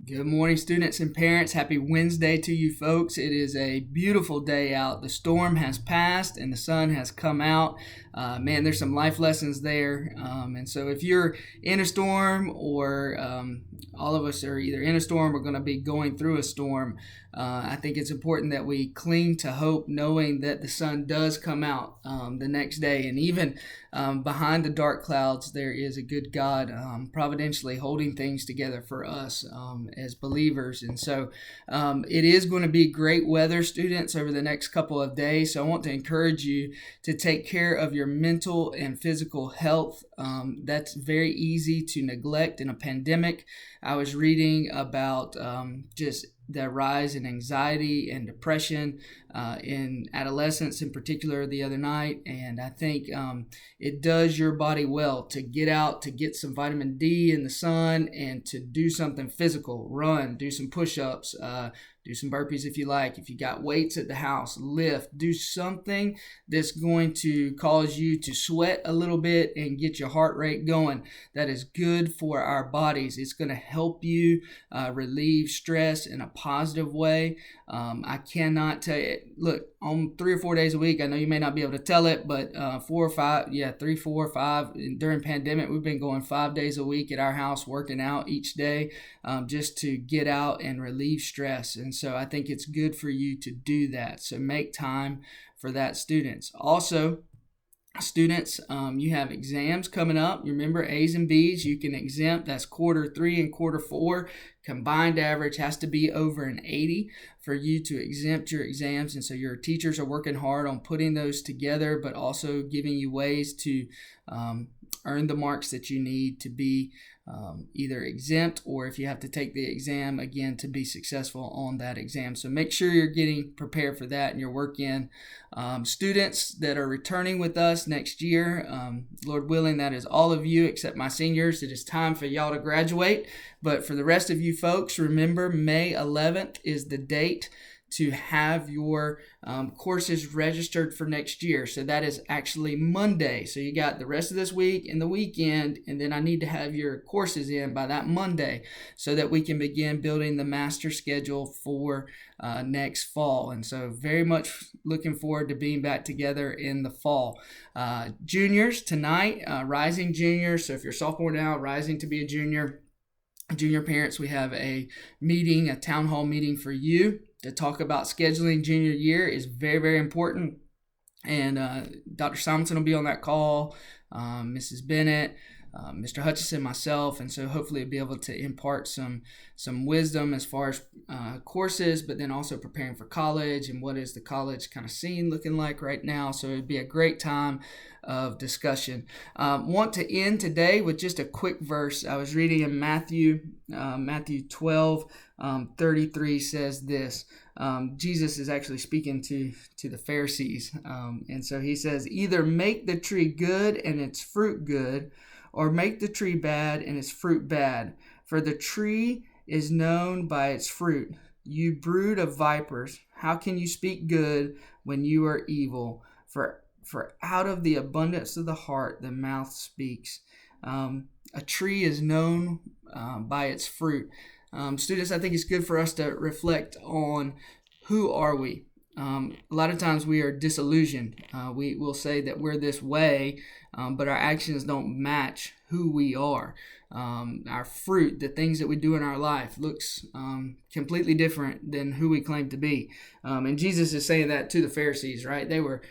Good morning, students and parents. Happy Wednesday to you folks. It is a beautiful day out. The storm has passed and the sun has come out. Man, there's some life lessons there. And so if you're in a storm or all of us are either in a storm or going to be going through a storm, I think it's important that we cling to hope, knowing that the sun does come out the next day. And even behind the dark clouds, there is a good God providentially holding things together for us as believers. And so it is going to be great weather, students, over the next couple of days. So I want to encourage you to take care of your mental and physical health. That's very easy to neglect in a pandemic. I was reading about just the rise in anxiety and depression in adolescents in particular the other night. And I think it does your body well to get out, to get some vitamin D in the sun, and to do something physical, run, do some push-ups, do some burpees if you like. If you got weights at the house, lift, do something that's going to cause you to sweat a little bit and get your heart rate going. That is good for our bodies. It's going to help you relieve stress in a positive way. I cannot tell you, look, on 3 or 4 days a week, I know you may not be able to tell it, but 4 or 5, 3, 4, 5, during pandemic, we've been going 5 days a week at our house, working out each day just to get out and relieve stress. And so I think it's good for you to do that. So make time for that, students. Also, students, you have exams coming up. You remember A's and B's, you can exempt. That's quarter 3 and quarter 4. Combined average has to be over an 80 for you to exempt your exams. And so your teachers are working hard on putting those together, but also giving you ways to earn the marks that you need to be either exempt, or if you have to take the exam again, to be successful on that exam. So make sure you're getting prepared for that and your work in. Students that are returning with us next year, Lord willing, that is all of you except my seniors. It is time for y'all to graduate. But for the rest of you folks, remember May 11th is the date to have your courses registered for next year. So that is actually Monday. So you got the rest of this week and the weekend, and then I need to have your courses in by that Monday so that we can begin building the master schedule for next fall. And so very much looking forward to being back together in the fall. Juniors tonight, rising juniors. So if you're a sophomore now, rising to be a junior, junior parents, we have a meeting, a town hall meeting for you to talk about scheduling junior year. Is very, very important. And Dr. Simonson will be on that call, Mrs. Bennett, Mr. Hutchison, myself, and so hopefully be able to impart some wisdom as far as courses, but then also preparing for college and what is the college kind of scene looking like right now. So it'd be a great time of discussion. Want to end today with just a quick verse. I was reading in Matthew 12, 33 says this. Jesus is actually speaking to the Pharisees. And so he says, either make the tree good and its fruit good, or make the tree bad and its fruit bad. For the tree is known by its fruit. You brood of vipers, how can you speak good when you are evil? For out of the abundance of the heart, the mouth speaks. A tree is known by its fruit. Students, I think it's good for us to reflect on who are we. A lot of times we are disillusioned. We will say that we're this way, but our actions don't match who we are. Our fruit, the things that we do in our life, looks completely different than who we claim to be. And Jesus is saying that to the Pharisees, right? They were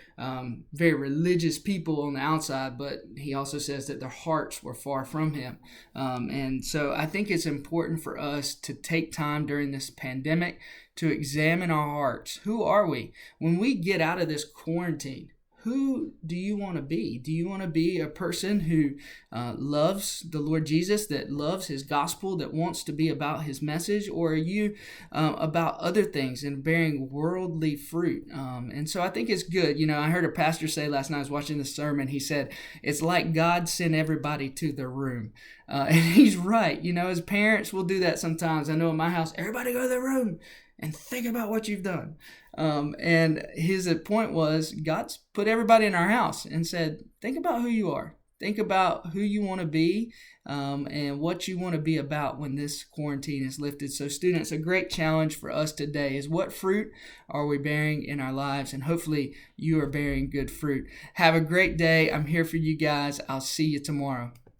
very religious people on the outside, but he also says that their hearts were far from him. And so I think it's important for us to take time during this pandemic to examine our hearts. Who are we? When we get out of this quarantine, who do you want to be? Do you want to be a person who loves the Lord Jesus, that loves his gospel, that wants to be about his message? Or are you about other things and bearing worldly fruit? And so I think it's good. You know, I heard a pastor say last night, I was watching the sermon, he said, it's like God sent everybody to their room. And he's right. You know, as parents, we'll do that sometimes. I know in my house, everybody go to their room and think about what you've done. And his point was, God's put everybody in our house and said, think about who you are. think about who you want to be and what you want to be about when this quarantine is lifted. So students, a great challenge for us today is what fruit are we bearing in our lives? And hopefully you are bearing good fruit. Have a great day. I'm here for you guys. I'll see you tomorrow.